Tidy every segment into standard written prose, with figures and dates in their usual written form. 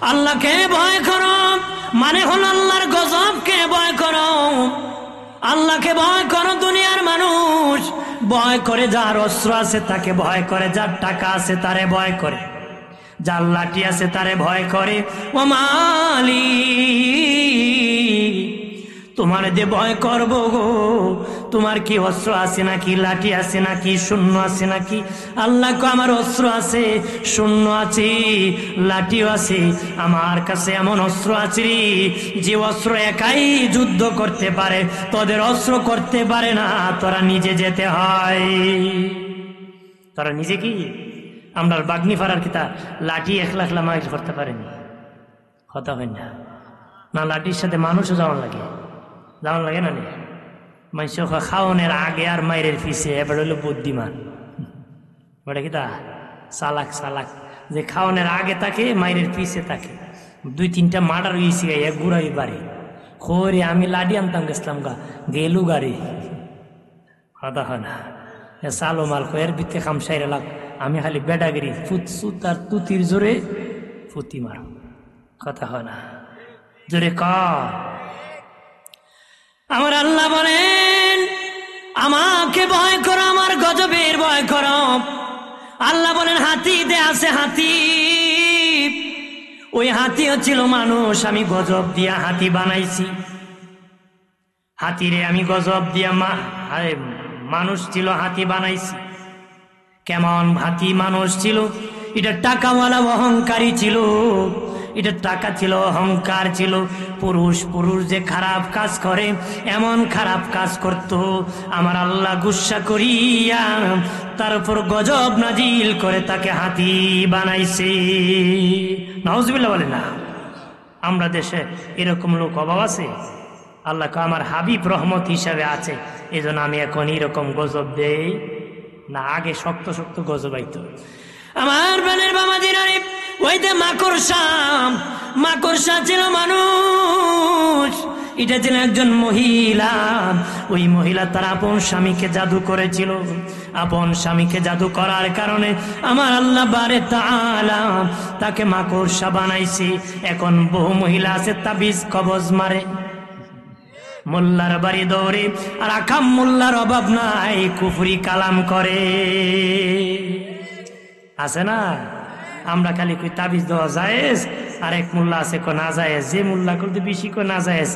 আল্লাহকে ভয় করো মানে হলো আল্লাহর গজবকে ভয় করো। আল্লাহকে ভয় করো। দুনিয়ার মানুষ ভয় করে যার অস্ত্র আছে তাকে ভয় করে, যার টাকা আছে তারে ভয় করে, যার লাঠি আছে তারে ভয় করে। ও মালি তোমার যে ভয় করবো গো, তোমার কি অস্ত্র আছে নাকি, লাঠি আছে নাকি, শূন্য আছে নাকি? আল্লাহ কো আমার অস্ত্র আছে, শূন্য আছে, লাঠিও আছে, আমার কাছে এমন অস্ত্র আছে যে অস্ত্র একাই যুদ্ধ করতে পারে, তোদের অস্ত্র করতে পারে না, তোরা নিজে যেতে হয়। তোরা নিজে কি আমরা বাগ্নি ফারার কিতা লাঠি একলা একলা মানুষ করতে পারেনি, কথা হয় না। না লাঠির সাথে মানুষও যাওয়ার লাগে, যাওয়ার লাগে না। মানুষ খাওয়ানোর আগে আর মায়ের পিছে এবার হলো বুদ্ধিমান, ওটা কিতা চালাক। চালাক যে খাওয়ানোর আগে থাকে মায়ের পিছে থাকে। দুই তিনটা মার্ডার হয়েছি এক ঘুরাই বাড়ি খোরে আমি লাডি আনতাম গেছিলাম গেলু গাড়ি, কথা হয় না। চালো মাল এর ভিতরে খামসাই লাগ, আমি খালি বেডাগিরি ফুট আর তুতির জোরে ফুতি মার, কথা হয় না। জোরে ক আমার আল্লাহ বলেন আমাকে ভয় করো, আমার গজবের ভয় করো। আল্লাহ বলেন হাতিতে আছে হাতি, ওই হাতিও ছিল মানুষ, আমি গজব দিয়া হাতি বানাইছি। হাতিরে আমি গজব দিয়া মানুষ ছিল হাতি বানাইছি। কেমন হাতি মানুষ ছিল? এটা টাকাওয়ালা অহংকারী ছিল, এটা টাকা ছিল, অহংকার ছিল। পুরুষ যে খারাপ কাজ করে এমন খারাপ কাজ করত, আমার আল্লাহ গুসা করিয়া তার উপর গজব নাজিল করে তাকে হাতি বানাইছে। নাউজুবিল্লাহ বলে না। আমরা দেশে এরকম লোক অভাব আছে? আল্লাহ আমার হাবিব রহমত হিসাবে আছে, এই জন্য আমি এখন এরকম গজব দেই না, আগে শক্ত শক্ত গজব আইতো। আমার বোনের বাবা দিনারে ওই যে মাকড়সা ছিল মানুষ, এটা ছিল একজন মহিলা। ওই মহিলা তার আপন স্বামীকে জাদু করেছিল। আপন স্বামীকে জাদু করার কারণে আমার আল্লাহ বারে তাআলা তাকে মাকড়সা বানাইছে। এখন বহু মহিলা আছে তাবিজ কবজ মারে, মোল্লার বাড়ি দৌড়ে, আর আকাম মোল্লার অভাব নাই, কুফরি কালাম করে, আছে না? আমরা খালি কই তাবিজ দেওয়া জায়েজ, আর এক মোল্লা আছে কো না জায়েজ। যে মোল্লা করতে বেশি কো না জায়েজ,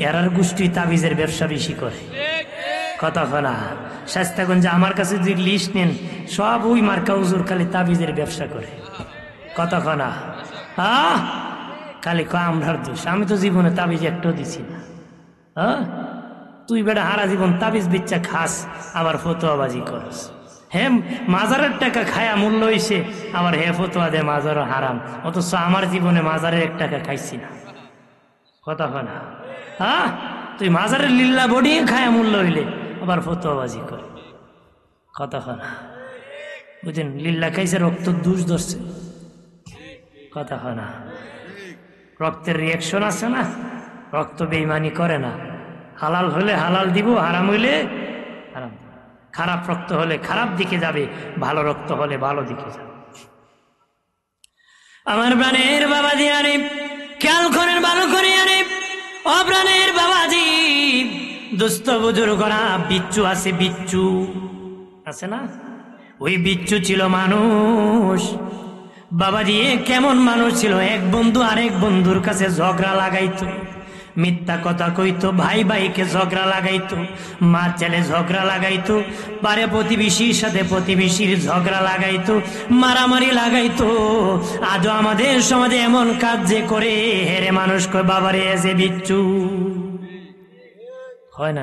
এরার গোষ্ঠী তাবিজের ব্যবসা বেশি করে, কথা না। শাস্তাগঞ্জে আমার কাছে যদি লিস্ট নেন, সব ওই মার্কা হুজুর খালি তাবিজের ব্যবসা করে, কথা না। খালি ক আমরার দোষ, আমি তো জীবনে তাবিজ একটাও দিছি না। তুই বেটা হারা জীবন তাবিজ বিচ্ছা খাস, আবার ফতোয়াবাজি করস। হে মাজারের টাকা খায়া মূল্য হইছে, আবার হে ফতোয়া দে মাজারও হারাম, অথচ আমার জীবনে মাজারের 1 টাকা খাইছি না, কথা হয় না। তুই মাজারের লিল্লা বডি খায়া মূল্য হইলে আবার ফতোয়াবাজি কর, কথা হয় না। বুঝলেন? লিল্লা খাইছে, রক্ত দুষ ধরছে, কথা হয় না। রক্তের রিয়াকশন আছে না, রক্ত বেইমানি করে না। হালাল হলে হালাল দিব, হারাম হইলে হারাম। খারাপ রক্ত হলে খারাপ দিকে যাবে, ভালো রক্ত হলে ভালো দিকে যাবে। আমার প্রাণের বাবাজি আরে খেয়াল করেন, ভালো করে আরে ও প্রাণের বাবাজি, দুস্থ বুজুর্গরা বিচ্ছু আছে, বিচ্ছু আছে না? ওই বিচ্ছু ছিল মানুষ। বাবাজি কেমন মানুষ ছিল? এক বন্ধু আরেক বন্ধুর কাছে ঝগড়া লাগাইতো, মিথ্যা কথা কইতো, ভাই ভাইকে ঝগড়া লাগাইতো, মা ছেলে ঝগড়া লাগাইতো, পারে প্রতিবেশীর সাথে প্রতিবেশীর ঝগড়া লাগাইতো, মারামারি লাগাইতো। আজও আমাদের সমাজে এমন কাজ যে করে, হেরে মানুষ কয় বাবারে এ যে বিচ্ছু, হয় না?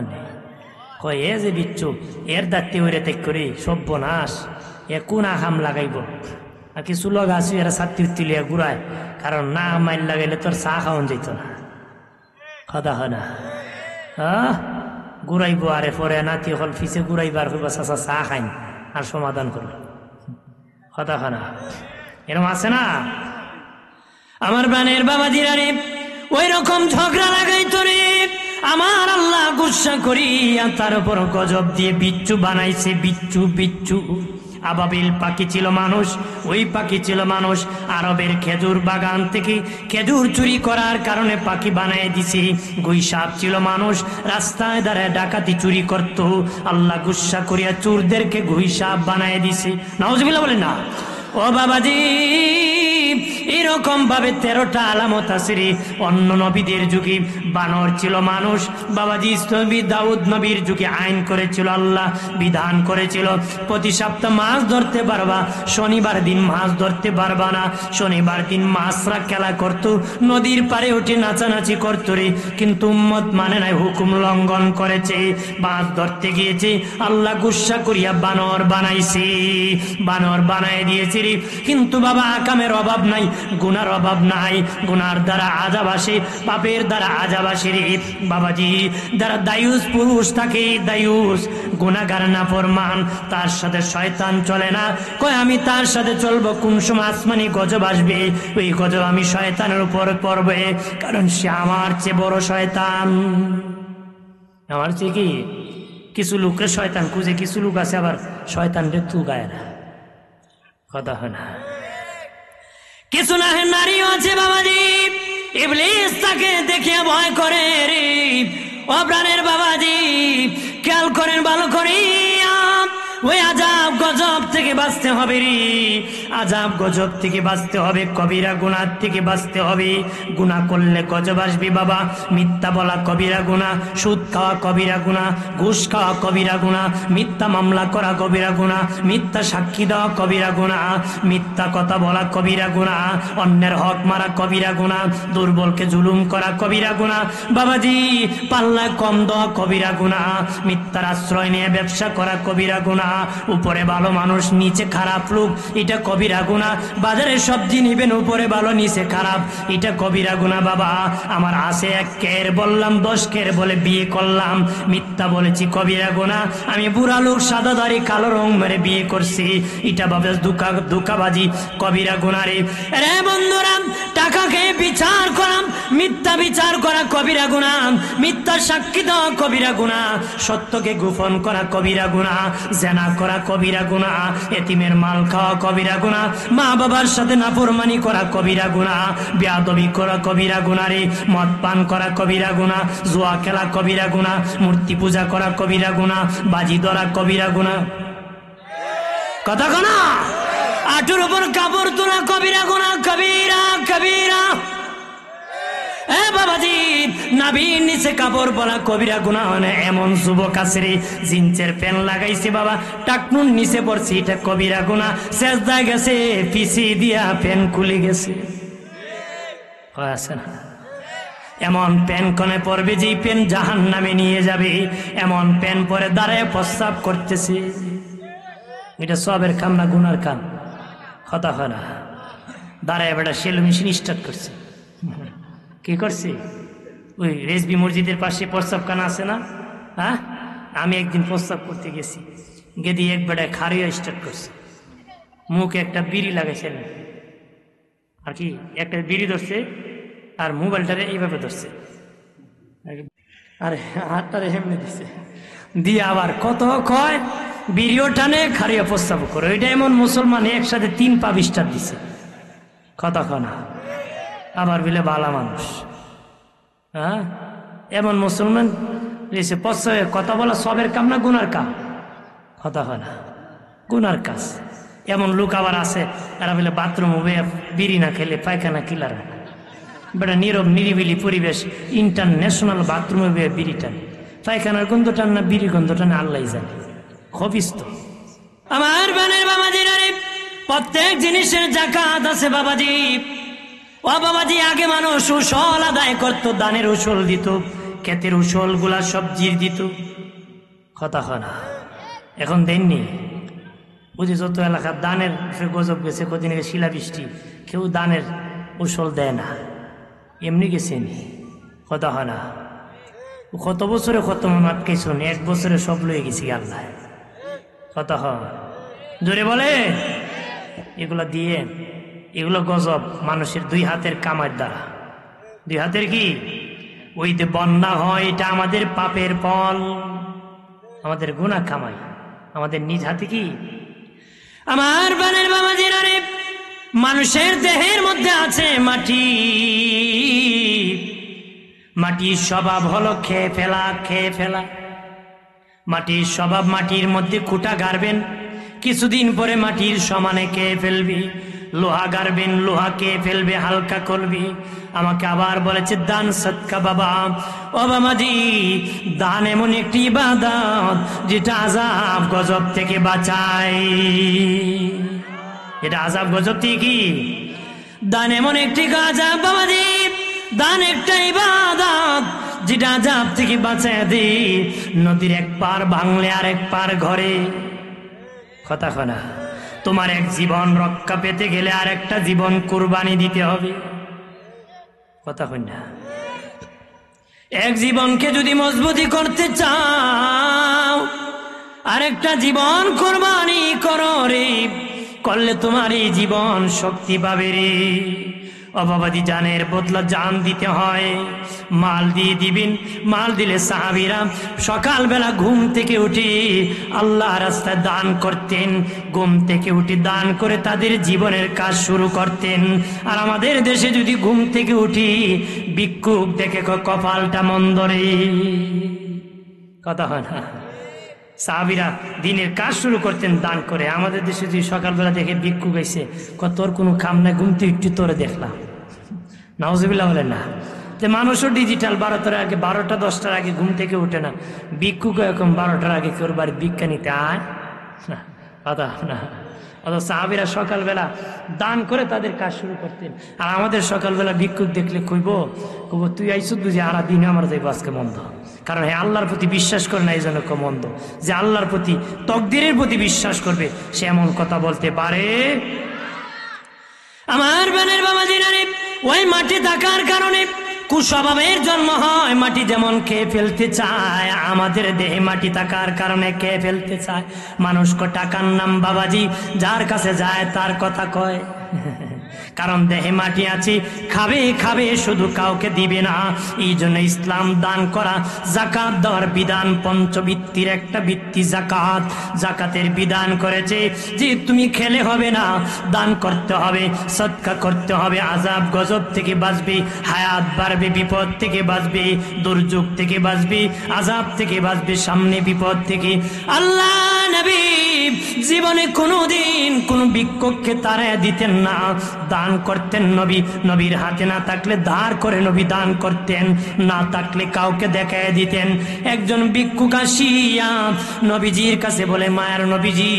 কয় এ যে বিচ্ছু, এর দাঁতটি ওইরে ত্যাগ করে সর্বনাশ, এ কোন আহাম লাগাইব। আর কিছু লোক আছে এরা ছাত্রী তুলিয়া ঘুরায়, কারণ না মাইল লাগাইলে তোর চা খাওয়ান যেত না, কথা হয় না। ঘুরাইব, আরে পরে নাতি হল ফিসে ঘুরাইবার হইব, চাচা চা খাইন আর সমাধান করবে, কথা হয় না। এরকম আছে না? আমার প্রাণের বাবাজিরা রে ওই রকম ঝগড়া লাগাইতো রে, আমার আল্লাহ গুসা করিয়া তার উপর গজব দিয়ে বিচ্ছু বানাইছে। বিচ্ছু আবাবিল পাখি ছিল মানুষ, ওই পাখি ছিল মানুষ। আরবের খেজুর বাগান থেকে খেজুর চুরি করার কারণে পাখি বানায় দিছে। গুই সাপ ছিল মানুষ, রাস্তায় দাঁড়ায় ডাকাতি চুরি করত, আল্লাহ গুসা করিয়া চোরদেরকে গুই সাপ বানায় দিছে। নাউজুবিল্লাহ বলেন না। ও বাবাজি, এরকম ভাবে 13টা আলামত আছে রে। অন্য নবীদের যুগে বানর ছিল মানুষ। বাবাজি নবী দাউদ নবীর যুগে আইন করেছিল, আল্লাহ বিধান করেছিল প্রতি সপ্তাহ মাছ ধরতে পারবা, শনিবার দিন মাছ ধরতে পারবা না। শনিবার দিন মাছরা খেলা করত, নদীর পারে উঠে নাচানাচি করত রে। কিন্তু উম্মত মানে নাই, হুকুম লঙ্ঘন করেছে, মাছ ধরতে গিয়েছে, আল্লাহ গুসা করিয়া বানর বানাইছে, বানর বানায় দিয়েছে রে। কিন্তু বাবা আকামের অভাব নাই, গুনার অভাব নাই। গুনার দ্বারা আযাব আসে, পাপের দ্বারা আযাব আসে রে বাবাজি। যারা দায়ুস পুরুষ থাকে, দায়ুস গুনাহগার নাফরমান, তার সাথে শয়তান চলে না। কয় আমি তার সাথে চলবো, কোন সময় আসমানি গজব আসবে, ওই গজব আমি শয়তানের উপর পড়বে, কারণ সে আমার চেয়ে বড় শয়তান। আমার চেয়ে কি কিছু লোকরে শয়তান খুঁজে, কিছু লোক আছে আবার শয়তানরে তুগায় না, কথা হয় না। কিছু না নারীও আছে বাবাজি, ইবলিস তাকে দেখে ভয় করে রে। ও প্রাণের বাবাজি, খেয়াল করেন ভালো করিয়া, ওই আযাব গজব থেকে বাঁচতে হবে রে, আযাব গজব থেকে বাঁচতে হবে, কবিরা গুনাহ থেকে বাঁচতে হবে। গুনাহ করলে গজব আসবে বাবা। মিথ্যা বলা কবিরা গুনাহ, সুদ খাওয়া কবিরা গুনাহ, ঘুষ খাওয়া কবিরা গুনাহ, মিথ্যা মামলা করা কবিরা গুনাহ, মিথ্যা সাক্ষী দেওয়া কবিরা গুনাহ, মিথ্যা কথা বলা কবিরা গুনাহ, অন্যের হক মারা কবিরা গুনাহ, দুর্বলকে জুলুম করা কবিরা গুনাহ বাবাজি, পাল্লা কম দেওয়া কবিরা গুনাহ, মিথ্যার আশ্রয় নিয়ে ব্যবসা করা কবিরা গুনাহ, উপরে ভালো মানুষ নিচে খারাপ লোক, এটা কবিরা গুনাহ। বাজারে সবজি নিবেন, উপরে ভালো নিচে খারাপ, এটা কবিরা গুনাহ বাবা। আমার আছে 1 কের বললাম 10 কের বলে বিয়ে করলাম, মিথ্যা বলেছি কবিরা গুনাহ। আমি বুড়া লোক সাদা দাড়ি কালো রং মেরে বিয়ে করছি, এটা বাবা ধোঁকাবাজি কবিরা গুনাহ রে। রে বন্ধুরা, টাকা খেয়ে বিচার করা, মিথ্যা বিচার করা কবিরা গুনাহ, মিথ্যা সাক্ষী দেওয়া কবিরা গুনাহ, সত্যকে গোপন করা কবিরা গুনাহ, জেনা করা কবিরা গুনাহ, এতিমের মাল খাওয়া কবিরা গুনাহ, মা বাবার সাথে নাফরমানি করা কবিরা গুনাহ, বেয়াদবি করা কবিরা গুনাহ রে, মদ পান করা কবিরা গুনাহ, জুয়া খেলা কবিরা গুনাহ, মূর্তি পূজা করা কবিরা গুনাহ, বাজি ধরা কবিরা গুনাহ, কথা কোনা, আঁটুর উপর কাপড় তোলা কবিরা গুনাহ, কবিরা কবিরা। বাবাজি, নাভির নিচে কাপড় পরা কবিরা গুনাহ। এমন যুবক আছে রে, জিন্সের প্যান্ট লাগাইছে বাবা, টাকনুর নিচে পড়ছে, এটা কবিরা গুনাহ। সেজদায় গেছে, পিছি দিয়া প্যান্ট খুলে গেছে, আছে না? এমন প্যান্ট কোনে পরবে যেই প্যান্ট জাহান্নামে নিয়ে যাবে, এমন প্যান্ট পরে দাঁড়ায় প্রস্রাব করতেছে, এটা সবের কাম না গুনার কাম, কথা হয় না। দাঁড়ায় বেটা সেলু মেশিন স্টার্ট করছে, কি করছে? ওই রেজবি মসজিদের পাশে প্রস্রাবখানা আছে না, হ্যাঁ? আমি একদিন প্রস্রাব করতে গেছি, গেদি এক বেটায় খারিয়া স্টার্ট করছে, মুখে একটা বিড়ি লাগাইছেন আর কি, একটা বিড়ি ধরছে আর মোবাইলটারে এইভাবে ধরছে, আরে হাতটারে এমনি দিছে, দিয়ে আবার কত কয় বিড়িও টানে খারিয়া প্রস্রাব করে। ওইটা এমন মুসলমান একসাথে 3 পা বিস্টার দিছে, কথা কনা, আবার বিলে বালা মানুষ, হ্যাঁ? এমন মুসলমান রয়েছে প্রস্রাবে কথা বলা সবের কাম না গুনার কাম, কথা হয় না, গুনার কাজ। এমন লোক আবার আছে, এরা বলে বাথরুম হবে বিড়ি না খেলে পায়খানা কিলার, বেটা নীরব নিরিবিলি পরিবেশ, ইন্টারন্যাশনাল বাথরুম হবে বিড়ি টানে, পায়খানার গন্ধ টান না বিড়ি গন্ধ টানে আল্লাহ জানে, খবিস্ত। আমার বানের বাবাজি, প্রত্যেক জিনিসের জাকাত আছে বাবাজি। ও বাবাজি, আগে মানুষ উসল আদায় করত, দানের উসল দিত, ক্ষেতের উসল গুলা সবজির দিত, কথা হয় না। এখন দেননি, বুঝি যত এলাকার দানের গজব গেছে, কদিন আগে শিলাবৃষ্টি, কেউ দানের উসল দেয় না, এমনি গেছে নি, কথা হয় না। কত বছরে কত মন আটকাইছ, 1 বছরে সব লয়ে গেছি আল্লাহ, কথা হয় জোরে বলে। এগুলা দিয়ে, এগুলো গজব মানুষের 2 হাতের কামার দ্বারা। 2 হাতের কি? ওই যে বন্যা হয়, এটা আমাদের পাপের ফল, আমাদের গুনাহ কামাই, আমাদের নিজ হাতে কি আমার বানের বাবা জিরারে, মানুষের দেহের মধ্যে আছে মাটি। মাটির স্বভাব হলো খেয়ে ফেলা, খেয়ে ফেলা। মাটির স্বভাব, মাটির মধ্যে খুঁটা গাড়বেন, কিছুদিন পরে মাটির সমানে খেয়ে ফেলবি। লোহা গাড়বেন, লোহা খেয়ে ফেলবে, হালকা করবি। আমাকে আবার বলেছে দান সৎকা বাবা। ও বাবাজি, দান এমন একটি ইবাদত যেটা আযাব গজব থেকে বাঁচায়। এটা আযাব গজব থেকে কি? দান এমন একটি আযাব বাবাজি, দান একটা ইবাদত যেটা আযাব থেকে বাঁচায় দেয়। নদীর এক পার ভাঙলে আর এক পার ঘরে। কথা কনা, তোমার এক জীবন রক্ষা পেতে গেলে আর একটা জীবন কুরবানি দিতে হবে। কথা কই না? এক জীবনকে যদি মজবুতি করতে চাও, আরেকটা জীবন কুরবানি করো রে, করলে তোমার এই জীবন শক্তি পাবে রে। অবাবাদি জানের বদলা জান দিতে হয়, মাল দিয়ে দিবেন। মাল দিলে সাহাবীরা সকালবেলা ঘুম থেকে উঠে আল্লাহ রাস্তায় দান করতেন। ঘুম থেকে উঠে দান করে তাদের জীবনের কাজ শুরু করতেন। আর আমাদের দেশে যদি ঘুম থেকে উঠি ভিক্ষুক দেখে কপালটা মন্দ রে। কথা হয় না? সাহাবীরা দিনের কাজ শুরু করতেন দান করে। আমাদের দেশে যদি সকালবেলা দেখে ভিক্ষুক গাইছে, তোর কোনো কাম নাই, ঘুমতে একটু তোরে দেখলাম। নাউজুবিল্লাহ বলেন না? যে মানুষও ডিজিটাল, 12টার আগে, 12টা 10টার আগে ঘুম থেকে উঠে না। ভিক্ষুক এখন 12টার আগে কেউ বাড়ি ভিক্ষা নিতে আয় না। কথা না? অথচ সাহাবীরা সকালবেলা দান করে তাদের কাজ শুরু করতেন। আর আমাদের সকালবেলা ভিক্ষুক দেখলে কইব তুই আইসুদ বুঝি আর দিন আমার যাইব আজকে মন্দ। কারণ হ্যাঁ, আল্লাহর প্রতি বিশ্বাস করে না, এই জন্য মন্দ। যে আল্লাহর প্রতি, তকদিরের প্রতি বিশ্বাস করবে, সে এমন কথা বলতে পারে। আমার বানের বাবা জিনারে, ওই মাটি থাকার কারণে কুস্বভাবের জন্ম হয়। মাটি যেমন খেয়ে ফেলতে চায়, আমাদের দেহে মাটি থাকার কারণে খেয়ে ফেলতে চায়। মানুষকে টাকার নাম বাবাজি, যার কাছে যায় তার কথা কয়। কারণ দেহে মাটি আছে, খাবে খাবে, শুধু কাউকে দিবে না। এই জন্য ইসলাম দান করা, জাকাত দেওয়ার বিধান, পঞ্চবৃত্তির একটা বৃত্তি জাকাত। জাকাতের বিধান করেছে যে তুমি খেলে হবে না, দান করতে হবে, সদকা করতে হবে। আযাব গজব থেকে বাঁচবে, হায়াত বাড়বে, বিপদ থেকে বাঁচবে, দুর্যোগ থেকে বাঁচবে, আযাব থেকে বাঁচবে, সামনে বিপদ থেকে। আল্লাহ নবী জীবনে কোনোদিন কোন ভিক্ষুককে তাড়াইয়া দিতেন না, দান করতেন। নবীর হাতে না থাকলে ধার করে নবী দান করতেন, না থাকলে কাউকে দেখায় দিতেন। একজন ভিক্ষুক আসিয়া নবীজির কাছে বলে, মায়ার নবীজি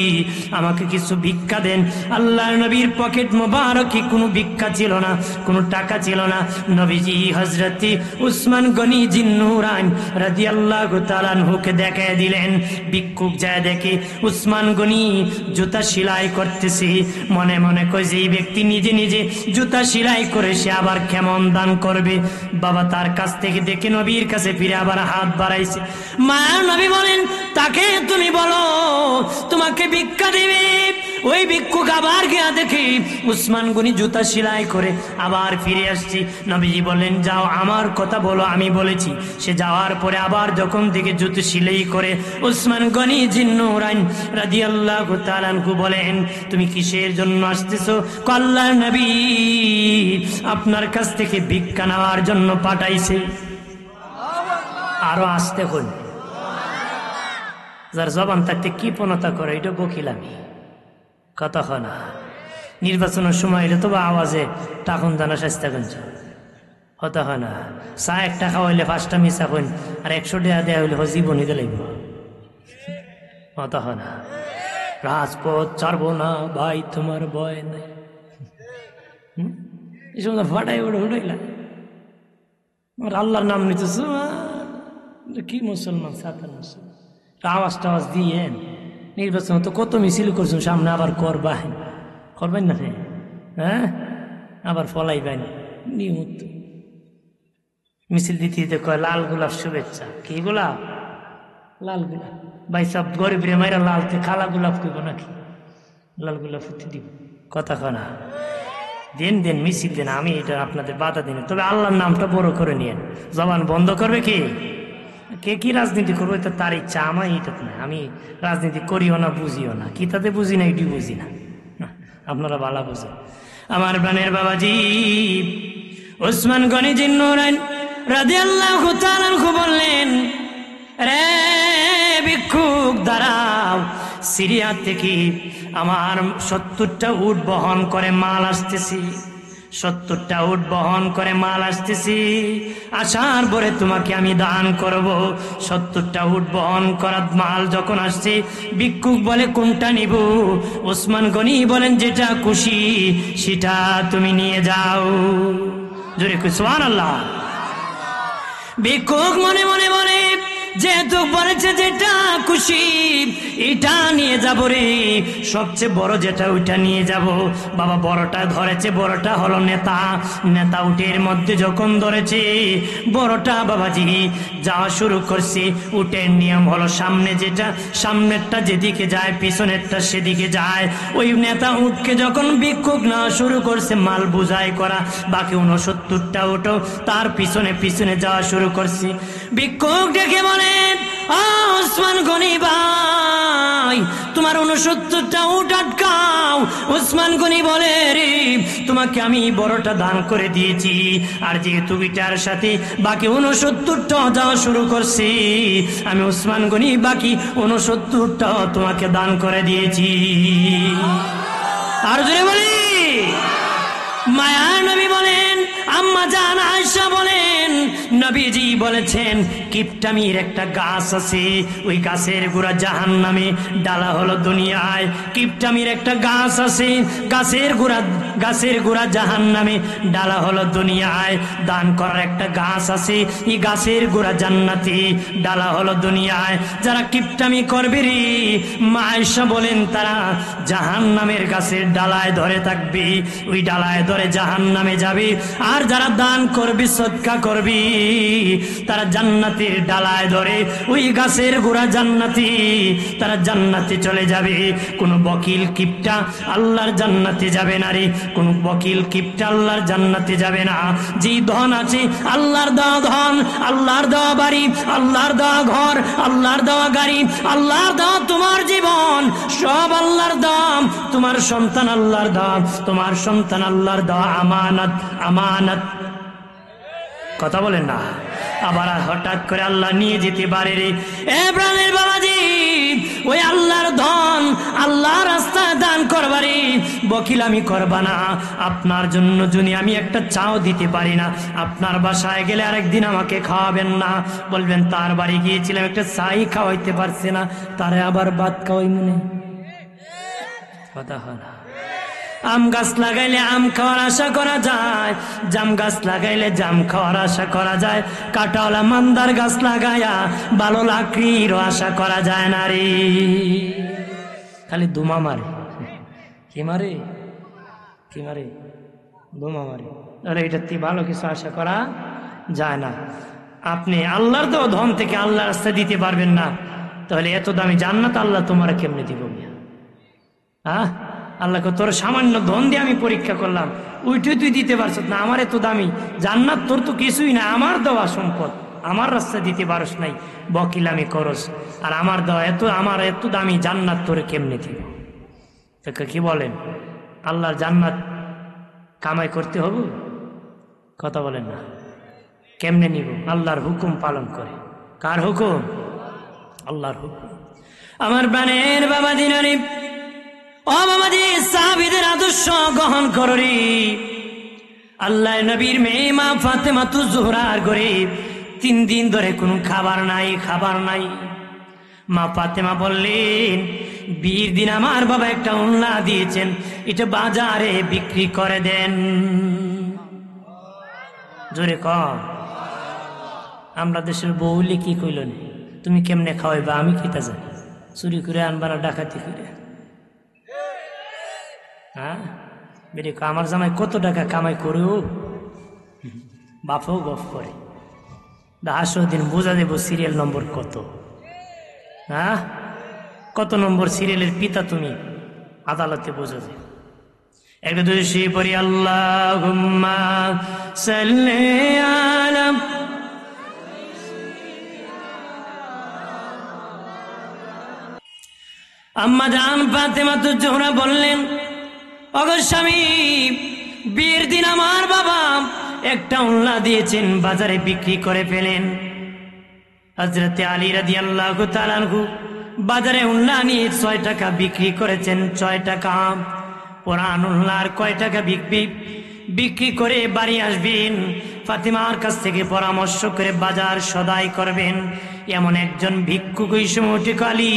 আমাকে কিছু ভিক্ষা দেন। আল্লাহর নবীর পকেট মোবারকে কোনো ভিক্ষা ছিল না, কোনো টাকা ছিল না। নবীজি হযরতে উসমান গনি জিন্নুরাইন রাদিয়াল্লাহু তাআলা আনহুকে দেখায় দিলেন। ভিক্ষুক যায় দেখে উসমান গনি জুতা সেলাই করতেছে। মনে মনে কয় যে এই ব্যক্তি নিজে নিজে জুতা সেলাই করে সে আবার কেমন দান করবে। বাবা তার কাছ থেকে দেখে নবীর কাছে ফিরে আবার হাত বাড়াইছে। মায়ার নবী বলেন, তাকে তুমি বলো তোমাকে ভিক্ষা দিবে। ওই ভিক্ষুক আবার গিয়া দেখি উসমান গনি জুতা সেলাই করে আবার ফিরে আসছি। নবীজি বলেন, যাও আমার কথা বলো, আমি বলেছি। সে যাওয়ার পরে আবার যখন থেকে জুতো সেলাই করে, উসমান গনি জিন্নুরাইন রাদিয়াল্লাহু তাআলা আনহু বলেন, তুমি কিসের জন্য আসতেছো? আল্লাহর নবী আপনার কাছ থেকে ভিক্ষা নেওয়ার জন্য পাঠাইছে। আরো আসতে হল, যার জবান থাকতে কি পনতা করে, এটা বকিলামি। কথা হয় না? নির্বাচনের সময় এটা তো আওয়াজে টাকুন দানা স্বাস্থ্য গঞ্জ হতে হয় না। চা 1 টাকা হইলে 5টা মিশা কইন, আর 100 টাকা দেওয়া হইলে জীবনী দিলাইব। হতে হয় না? রাজপথ ছাড়বো না ভাই, তোমার ভয় নাই। এই সময় ফাটাই উঠাইলা, আমার আল্লাহর নাম নিতেছ। কি মুসলমান, সাতার মুসলমান, আওয়াজ টাওয়াজ দিয়ে নির্বাচন তো কত মিছিল করছেন, সামনে আবার করবেন না? হ্যাঁ, আবার ফলাইবেন নিয়মিত মিছিল দিতে দিতে কয় লাল গোলাপ শুভেচ্ছা। কি গোলাপ? লাল গোলাপ। ভাই সব গরিব রে মাইরা লালতে কালা গোলাপ কইব নাকি? লাল গোলাপ ফুটে দিব। কথা কয় না? দেন মিছিল দেন, আমি এটা আপনাদের বাধা দিন। তবে আল্লাহর নামটা বড় করে নিয়েন। জবান বন্ধ করবে কি? কে কি রাজনীতি করবো এটা তার ইচ্ছা, আমার এটা না। আমি রাজনীতি করিও না, বুঝিও না, কি তাতে বুঝি না, এটি বুঝি না। আপনারা ভালো বুঝেন। আমার প্রাণের বাবাজি ওসমান গনি জিন্নুরাইন রাদিয়াল্লাহু তাআলা আনহু বললেন, রে ভিক্ষুক দাঁড়াও, সিরিয়া থেকে আমার 70টা উট বহন করে মাল আসতেছি, 70টা উট বহন করে মাল আসতেছি, আসার পরে তোমাকে আমি দান করব। 70টা উট বহন করা মাল যখন আসছে, ভিক্ষুক বলে কোনটা নিব? ওসমান গনি বলেন যেটা খুশি সেটা তুমি নিয়ে যাও। জোরে সুবহানাল্লাহ। ভিক্ষুক মনে মনে বলে, যেহেতু বলেছে যেটা খুশি এটা নিয়ে যাব রে, সবচেয়ে বড় যেটা ওইটা নিয়ে যাব। বাবা বড়টা ধরেছে, বড়টা হলো নেতা। নেতা উটের মধ্যে যখন ধরেছে বড়টা বাবাজি যাওয়া শুরু করছে। উটের নিয়ম হলো সামনে যেটা, সামনেরটা যেদিকে যায় পিছনেরটা সেদিকে যায়। ওই নেতা উটকে যখন ভিক্ষুক নেওয়া শুরু করছে মাল বোঝাই করা, বাকি 69টা উটও তার পিছনে পিছনে যাওয়া শুরু করছে। ভিক্ষুক ডেকে বলেন, ওসমান গনি ভাই তোমার 69টা উট আটকাও। ওসমান গনি বলে, রে তোমাকে আমি বড়টা দান করে দিয়েছি, আর যেহেতু এটার সাথে বাকি 69টা যাওয়া শুরু করছি, আমি ওসমান গনি বাকি 69টা তোমাকে দান করে দিয়েছি। আর জোরে বলি মায়ার নবী বলেন, আম্মা জান আয়েশা বলেন, নবীজি বলেছেন কিপটামির একটা গাছ আছে, ওই গাছের গোড়া জাহান্নামে, ডালা হলো দুনিয়ায়। কিপটামির একটা গাছ আছে, গাছের গোড়া জাহান্নামে, ডালা হলো দুনিয়ায়। দান করার একটা গাছ আছে, এই গাছের গোড়া জান্নাতে, ডালা হলো দুনিয়ায়। যারা কিপটামি করবে রে, মা আয়েশা বলেন তারা জাহান্নামের গাছের ডালায় ধরে থাকবে, ওই ডালায় ধরে জাহান্নামে যাবে। আর যারা দান করবি সদকা করবি তারা জান্নাতের ডালায় ধরে, ওই গাছের গোড়া জান্নাতি, তারা জান্নাতে চলে যাবে। কোন বকিল কিপটা আল্লাহর জান্নাতে যাবে না রে, কোন বকিল কিপটা আল্লাহর জান্নাতে যাবে না। যেই ধন আছে আল্লাহর দেওয়া ধন, আল্লাহর দেওয়া বাড়ি, আল্লাহর দেওয়া ঘর, আল্লাহর দেওয়া গাড়ি, আল্লাহর দেওয়া তোমার জীবন, সব আল্লাহর দাম। তোমার সন্তান আল্লাহর দাম, তোমার সন্তান আল্লাহর দেওয়া আমানত। আমানত কথা বলেন না, আবার হঠাৎ করে আল্লাহ নিয়ে যেতে পারে রে। এ প্রাণের বাবাজি, ওই আল্লাহর ধন আল্লাহর রাস্তায় দান করবারে বকিলামি করবা না। আপনার জন্য যদি আমি একটা চাও দিতে পারি না, আপনার বাসায় গেলে আরেকদিন আমাকে খাওয়াবেন না, বলবেন তার বাড়ি গিয়েছিলাম একটা চাই খাওয়াইতে পারছে না, তারে আবার ভাত খাওয়াই মনে কথা হয় না। আম গাছ লাগাইলে আম খাওয়ার আশা করা যায়, জাম গাছ লাগাইলে জাম খাওয়ার আশা করা যায়, কাটাওয়ালা মান্দার গাছ লাগায়া ভালো লাকড়িরও আশা করা যায় না রে। খালি ধুমা মারে, কি মারে, কি মারে, ধুমা মারে, তাহলে এটা ভালো কিছু আশা করা যায় না। আপনি আল্লাহর তো ধন থেকে আল্লাহ রাস্তা দিতে পারবেন না, তাহলে এত দামি জান্নাত আল্লাহ তোমার কেমনে দিব? হ্যাঁ, আল্লাহকে তোর সামান্য ধন দিয়ে আমি পরীক্ষা করলাম, ওইটাই তুই দিতে পারছ না, আমার এত দামি জান্নাত তোর তো কিছুই না, আমার দেওয়া সম্পদ, আমার রাস্তা দিতে পারস নাই, বকিলামি করস, আর আমার দেওয়া আমার এত দামি জান্নাত তোর কেমনে দিব? কি বলেন? আল্লাহর জান্নাত কামাই করতে হবে? কথা বলেন না। কেমনে নিব? আল্লাহর হুকুম পালন করে। কার হুকুম? আল্লাহর হুকুম। আমার প্রাণের বাবা দিনারি, ও বাবাজি, সাহাবীদের আদর্শ গ্রহণ করি। আল্লাহ নবীর মেয়ে মা ফাতেমা জোহরার ঘরে 3 দিন ধরে কোনো খাবার নাই। মা ফাতেমা বললেন, বিয়ের দিন আমার বাবা একটা উন্না দিয়েছেন, এটা বাজারে বিক্রি করে দেন। জোরে কর। আমরা দেশের বউলে কি কইল, তুমি কেমনে খাওয়াইবা আমি খেতে যাই, চুরি করে আনবা না ডাকাতি করে? হ্যাঁ, বেরে আমার জামাই কত টাকা কামাই করেও বাপও গফ করে। 10 দিন বোঝা দেব সিরিয়াল নম্বর কত। হ্যাঁ, কত নম্বর সিরিয়ালের পিতা তুমি আদালতে বোঝা দেব। একটা দুই পড়ি, আল্লাহুম্মা সাল্লি আলা। আম্মা জান ফাতেমা জোহরা বললেন, অগর স্বামী, বিয়ের দিন আমার বাবা একটা উল্লা দিয়েছেন, বাজারে বিক্রি করে ফেলেন। হযরতে আলী রাদিয়াল্লাহু তাআলা আনহু বাজারে উল্লা নিয়ে 6 টাকা বিক্রি করেছেন। 6 টাকা। পুরান উল্লার কয় টাকা বিক্রি করে বাড়ি আসবেন, ফাতিমার কাছ থেকে পরামর্শ করে বাজার সদাই করবেন। এমন একজন ভিক্ষুক ওই সময় উঠে কালি,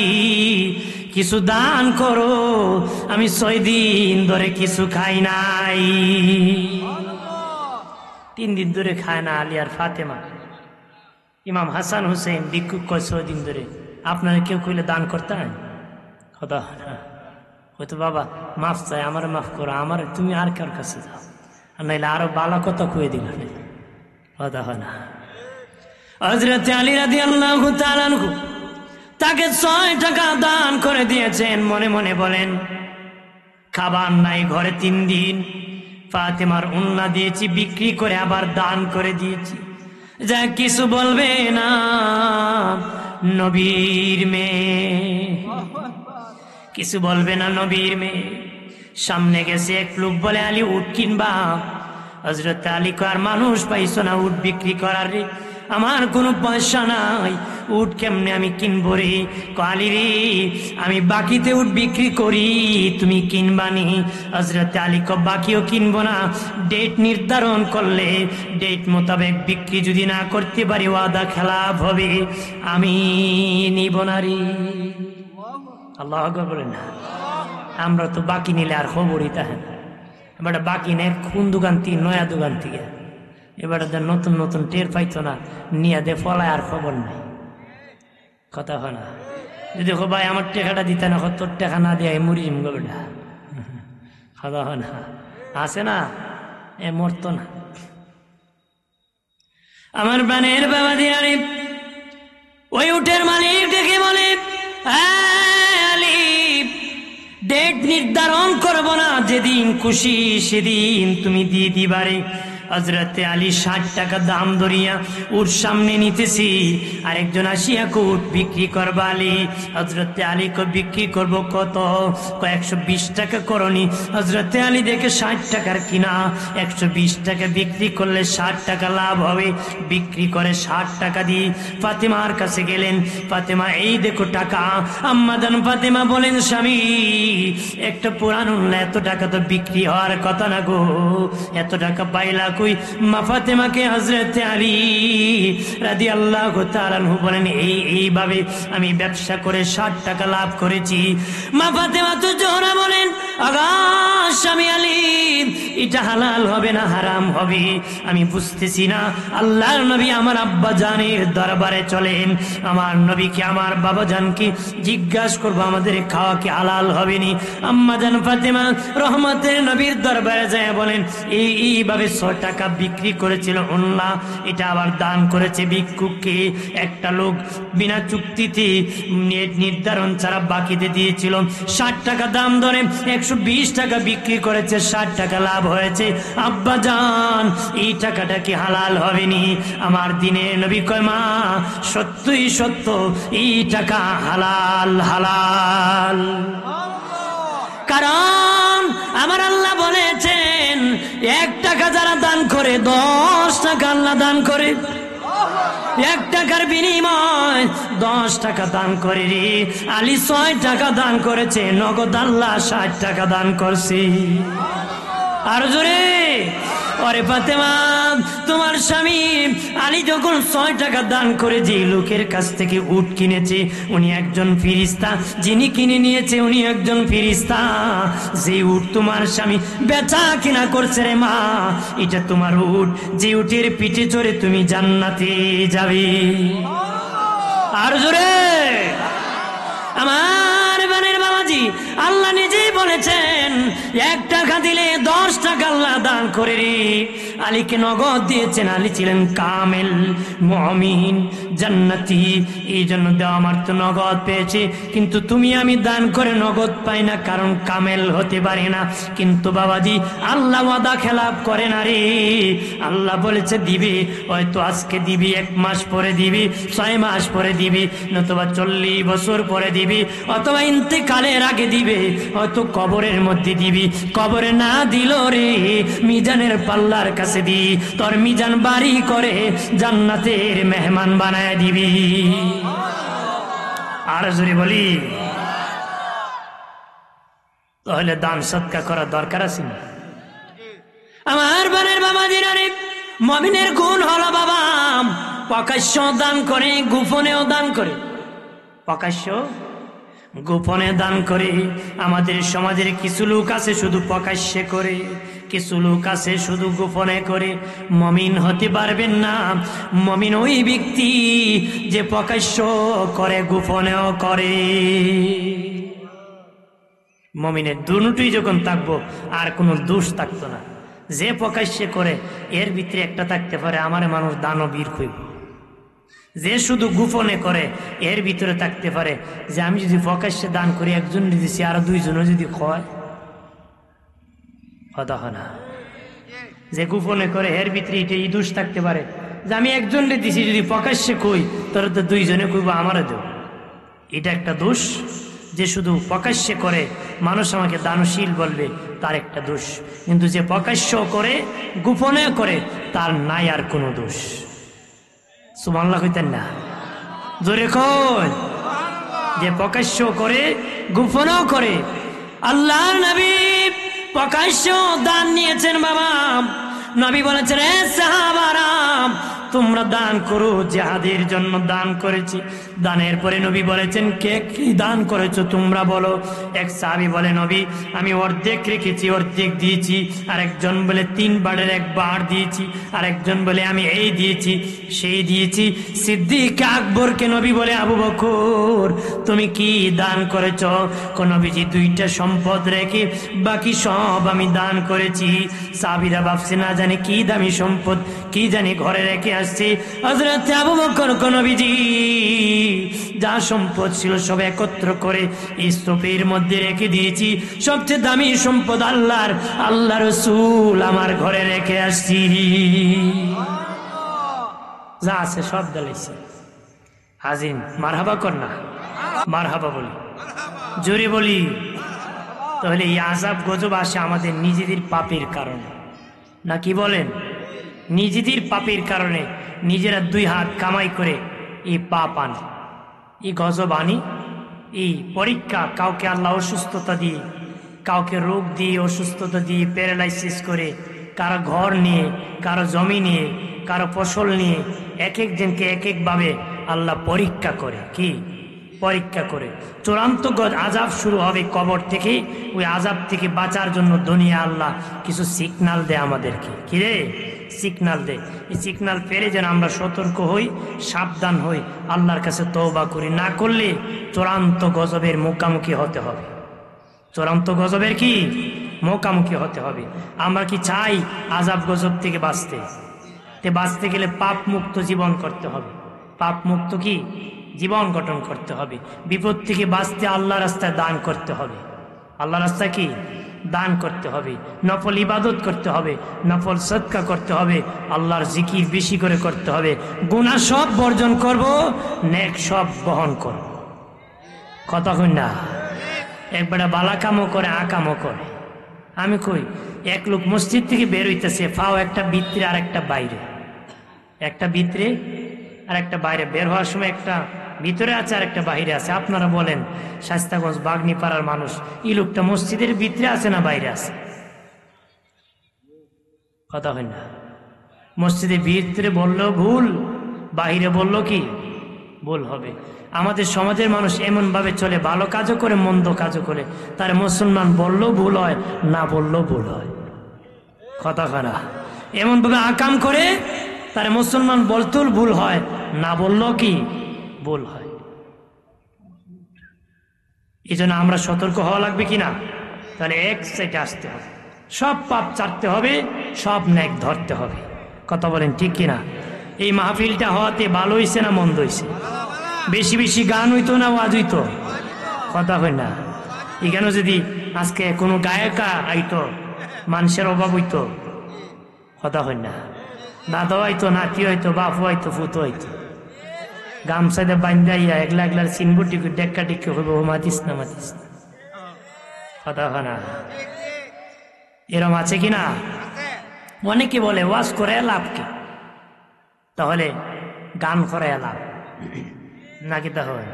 কিছু দান করো, আমি 6 দিন ধরে কিছু খাই নাই। 3 দিন ধরে খায় না আলী আর ফাতেমা। ইমাম হাসান হুসেন ভিক্ষুক কয় 6 দিন ধরে আপনারা কেউ কইলে দান করতেন? কথা হয়তো বাবা মাফ চাই, আমার মাফ করো, আমার তুমি আর কার কাছে যাও, আর নাইলে আরো বালা কথা কয়ে দিল। কথা হয় না। হযরত আলী রাদিয়াল্লাহু তাআলা আনহু তাকে 6 টাকা দান করে দিয়েছেন। মনে মনে বলেন, খাবার নাই ঘরে 3 দিন, ফাতেমার উন্না দিয়েছি বিক্রি করে, আবার দান করে দিয়েছি, যা কিছু বলবে না, নবীর মেয়ে, কিছু বলবে না, নবীর মেয়ে। সামনে গেছে এক লোক, বলে আলী উট কিনবা? হযরত আলী কয়, মানুষ পাইছো না উট বিক্রি করার রে? আমার কোনো পয়সা নাই, উট কেমনে আমি কিনবো রে? আলী রে, আমি বাকিতে উট বিক্রি করি, তুমি কিনবানি? হযরত আলী কয়, বাকিও কিনবো না, ডেট নির্ধারণ করলে ডেট মোতাবেক বিক্রি যদি না করতে পারি ওয়াদা খেলাপ হবে, আমি নিব না রে। আল্লাহু আকবার বলেন না। আমরা তো বাকি নিলে আর খবরই তাহে না। এবার বাকি নেই কোন দোকান থেকে, নয়া দোকান থেকে, এবার নতুন নতুন টের পাইতো না, নিয়ে দে ফলায় আর খবর নাই। কথা হয় না। যদি ভাই আমার টেকাটা দিতে না, তোর টেকা না দিয়ে মরিম গো বেটা, কথা হয় না। আছে না, এ মরতো না। আমার বানের বাবা দিয়ে ওই উটের মালিক দেখে বলে, ডেট নির্ধারণ করব না, যেদিন খুশি সেদিন তুমি দিয়ে দিবারে। হযরতে আলী 60 টাকা দাম ধরিয়া উট সামনে নিতেছি, আরেকজন আসিয়া উট বিক্রি করবা আলী। হযরতে আলী কো বিক্রি করব কত? 120 টাকা করনি। হযরতে আলী দেখে 60 টাকার কিনা, 120 টাকা বিক্রি করলে 60 টাকা লাভ হবে। বিক্রি করে 60 টাকা দিয়ে ফাতেমার কাছে গেলেন। ফাতেমা, এই দেখো টাকা। আম্মাজান ফাতেমা বলেন, স্বামী একটা পুরান উল্লা এত টাকা তো বিক্রি হওয়ার কথা না গো, এত টাকা পাইলা কই? মা ফাতেমাকে হযরত আলী রাদিয়াল্লাহু তাআলা আনহু বলেন, এইভাবে আমি ব্যবসা করে 60 টাকা লাভ করেছি। মা ফাতেমা তো জোহরা বলেন, আগা স্বামী আলী, এটা হালাল হবে না হারাম হবে আমি বুঝতেছি না। আল্লাহর নবী আমার আব্বা জানের দরবারে চলেন, আমার নবীকে আমার বাবা জানকে জিজ্ঞাসা করবো আমাদের খাওয়া কি হালাল হবে নি? আম্মা জান ফাতেমা রহমতের নবীর দরবারে যায় বলেন, এইভাবে 6 টাকা বিক্রি করেছিল উল্লাহ, এটা আবার দান করেছে ভিক্ষুককে। একটা লোক বিনা চুক্তিতে নির্ধারণ ছাড়া বাকিতে দিয়েছিল, 60 টাকা দাম ধরে 120 টাকা বিক্রি করেছে, 60 টাকা লাভ হয়েছে। আব্বা জান, এই টাকাটা কি হালাল হবেনি? আমার দিনে নবী কয়, মা সত্যই সত্য, এই টাকা হালাল হালাল। কারণ আমার আল্লাহ বলেছেন, 1 টাকা যারা দান করে 10 টাকা আল্লাহ দান করে। 1 টাকার বিনিময় 10 টাকা দান করে রে। আলী 6 টাকা দান করেছে, নগদ আল্লাহ 60 টাকা দান করছে। আর জোরে, ওরে ফাতেমা, তোমার স্বামী আলী যখন 6 টাকা দান করে যে লোকের কাছ থেকে উট কিনেছে, উনি একজন ফেরেশতা, যিনি কিনে নিয়েছে উনি একজন ফেরেশতা। যে উট তোমার স্বামী বেচা কিনা করছে রে মা, এটা তোমার উট, যে উটের পিঠে চড়ে তুমি জান্নাতে যাবে। আর জোরে, আমার বানের বাবাজি, আল্লাহ নিজেই বলেছেন, 1 টাকা দিলে 10 টাকা আল্লাহ দান করে রে। আলীকে নগদ দিয়েছেন। আলী ছিলেন কামেল মুমিন জান্নাতি, এই জন্য দেওয়া আমার তো নগদ পেয়েছে। কিন্তু তুমি আমি দান করে নগদ পাই না, কারণ কামেল হতে পারি না। কিন্তু বাবাজি আল্লাহ ওয়াদা খেলাপ করে না রে। আল্লাহ বলেছে দিবি, হয়তো আজকে দিবি, 1 মাস পরে দিবি, 6 মাস পরে দিবি, নতুবা 40 বছর পরে দিবি, অথবা ইন্তেকালের আগে দিবে, হয়তো কবরের মধ্যে দিবি। কবরে না দিল রে, মিজানের পাল্লার কাছে দি, তোর মিজান বাড়ি করে জান্নাতের মেহমান বানায় দিবি। আর জোরে বলি, তাহলে দান সৎকা করার দরকার আছে না? আমার বানের বাবা দিনারে, মুমিনের গুণ হলো বাবা প্রকাশ্য দান করে, গোপনেও দান করে। প্রকাশ্য গোপনে দান করে। আমাদের সমাজের কিছু লোক আছে শুধু প্রকাশ্যে করে, কিছু লোক আছে শুধু গোপনে করে। মুমিন হতে পারবেন না। মুমিন ওই ব্যক্তি যে প্রকাশ্য করে, গোপনেও করে। মুমিনের দুটোই যখন থাকবো, আর কোনো দোষ থাকতো না। যে প্রকাশ্যে করে এর ভিতরে একটা থাকতে পারে, আমার মানুষ দানবীর হইব। যে শুধু গোপনে করে এর ভিতরে থাকতে পারে যে আমি যদি প্রকাশ্যে দান করি, একজন দিছি আর 2 জনও যদি হয়, কথা হয় না। যে গোপনে করে এর ভিতরে এটা এই দোষ থাকতে পারে যে আমি একজন দিছি, যদি প্রকাশ্যে কই তোর তো 2 জনে কইব আমারও দেও, এটা একটা দোষ। যে শুধু প্রকাশ্যে করে মানুষ আমাকে দানশীল বলবে, তার একটা দোষ। কিন্তু যে প্রকাশ্য করে, গোপনে করে, তার নাই আর কোনো দোষ। সুবহানাল্লাহ কইতেন না? জোরে কই। যে প্রকাশ্য করে, গোপনও করে। আল্লাহর নবী প্রকাশ্য দান নিয়েছেন বাবা। নবী বলেছেন, এ সাহাবারা তোমরা দান করো, জিহাদের জন্য দান করেছি। দানের পরে নবী বলেছেন, কে কি দান করেছো তোমরা বলো। এক সাহাবী বলে, নবী আমি অর্ধেক রেখেছি, অর্ধেক দিয়েছি। আরেকজন বলে 3 বারের 1 বার দিয়েছি। আরেকজন বলে আমি এই দিয়েছি, সেই দিয়েছি। সিদ্দিক আকবরকে নবী বলে, আবু বকর তুমি কি দান করেছো? নবীজি 2টা সম্পদ রেখে বাকি সব আমি দান করেছি। সাহাবীরা ভাবছে না জানি কি দামি সম্পদ, কি জানি ঘরে রেখে আসছে। হযরত আবু বকর নবীজি যা সম্পদ ছিল সব একত্র করে এই স্তূপের মধ্যে রেখে দিয়েছি। সবচেয়ে দামি সম্পদ আল্লাহ রাসূল আমার ঘরে রেখে আসছি। যা আছে সব দিয়েছি। হাজিন মারহাবা কর না, মারহাবা বলি, জোরে বলি। তাহলে এই আযাব গজব আসে আমাদের নিজেদের পাপের কারণে, না কি বলেন? নিজেদের পাপের কারণে নিজেরা 2 হাত কামাই করে এই পাপ আনি, এই গজব আনি, এই পরীক্ষা। কাউকে আল্লাহ অসুস্থতা দিয়ে, কাউকে রোগ দিয়ে, অসুস্থতা দিয়ে প্যারালাইসিস করে, কারো ঘর নিয়ে, কারো জমি নিয়ে, কারো ফসল নিয়ে, এক একজনকে এক একভাবে আল্লাহ পরীক্ষা করে। কি পরীক্ষা করে? চূড়ান্ত আযাব শুরু হবে কবর থেকে। ওই আযাব থেকে বাঁচার জন্য দুনিয়া আল্লাহ কিছু সিগন্যাল দেয় আমাদেরকে। কি রে? সিগন্যাল দেয়। এই সিগন্যাল পেরে যেন আমরা সতর্ক হই, সাবধান হই, আল্লাহর কাছে তওবা করি। না করলে চূড়ান্ত গজবের মুখোমুখি হতে হবে। চূড়ান্ত গজবের কি মুখোমুখি হতে হবে। আমরা কি চাই আযাব গজব থেকে বাঁচতে? বাঁচতে গেলে পাপ মুক্ত জীবন করতে হবে। পাপ মুক্ত কি জীবন গঠন করতে হবে। বিপদ থেকে বাঁচতে আল্লাহ রাস্তায় দান করতে হবে। আল্লাহ রাস্তায় কি দান করতে হবে। নফল ইবাদত করতে হবে, নফল সদকা করতে হবে, আল্লাহর জিকির বেশি করে করতে হবে। গুনাহ সব বর্জন করব, নেক সব বহন করব। কথা কই না? একবারে বালা কামও করে, আকামও করে। আমি কই, এক লোক মসজিদ থেকে বের হইতেছে, ফাও একটা ভিতরে আর একটা বাইরে, একটা ভিতরে আর একটা বাইরে। বের হওয়ার সময় একটা ভিতরে আছে আর একটা বাইরে আছে। আপনারা বলেন, শাস্তাগঞ্জ বাগনি পাড়ার মানুষ, এই লোকটা মসজিদের ভিতরে আছে না বাইরে আছে? কথা হয় না? মসজিদের ভিতরে বললেও ভুল, বাহিরে বললো কি ভুল হবে। আমাদের সমাজের মানুষ এমন ভাবে চলে, ভালো কাজও করে মন্দ কাজও করে। তার মুসলমান বললেও ভুল হয়, না বললেও ভুল হয়। কথা হয় না? এমন ভাবে আকাম করে, তার মুসলমান বলতেও ভুল হয়, না বললেও কি ভুল হয়। এই জন্য আমরা সতর্ক হওয়া লাগবে কিনা? তাহলে এক সাইডে আসতে হবে। সব পাপ ছাড়তে হবে, সব নেক ধরতে হবে। কথা বলেন ঠিক কিনা? এই মাহফিলটা হওয়াতে ভালো হইছে না মন্দ হইছে? বেশি বেশি গান হইতো না ওয়াজ হইতো? কথা হয় না। এখানে যদি আজকে কোনো গায়িকা আইতো, মানুষের অভাব হইতো? কথা হয় না। দাদা হইতো, নাতি হইতো, বাপু হইতো, ফুতো হইতো। গামছাতে বান্ধাইয়া একলা একলার সিনবুটি ডেক্কা টিকে হইব, মাতিস না মাতিস না। কথা হয় না। এরম আছে কিনা? অনেকে বলে ওয়াজ করে লাভ কি? তাহলে গান করে লাভ নাকি? তাহলে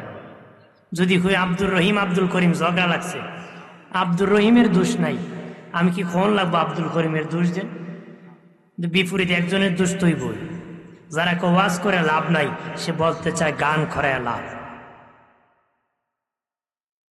যদি কই আব্দুর রহিম আব্দুল করিম ঝগড়া লাগছে, আব্দুর রহিমের দোষ নাই, আমি কি কোন লাগবো আব্দুল করিমের দোষ দেন? বিপরীত একজনের দোষ তৈব। যারা ওয়াজ করে লাভ নাই, সে বলতে চায় গান করে লাভ।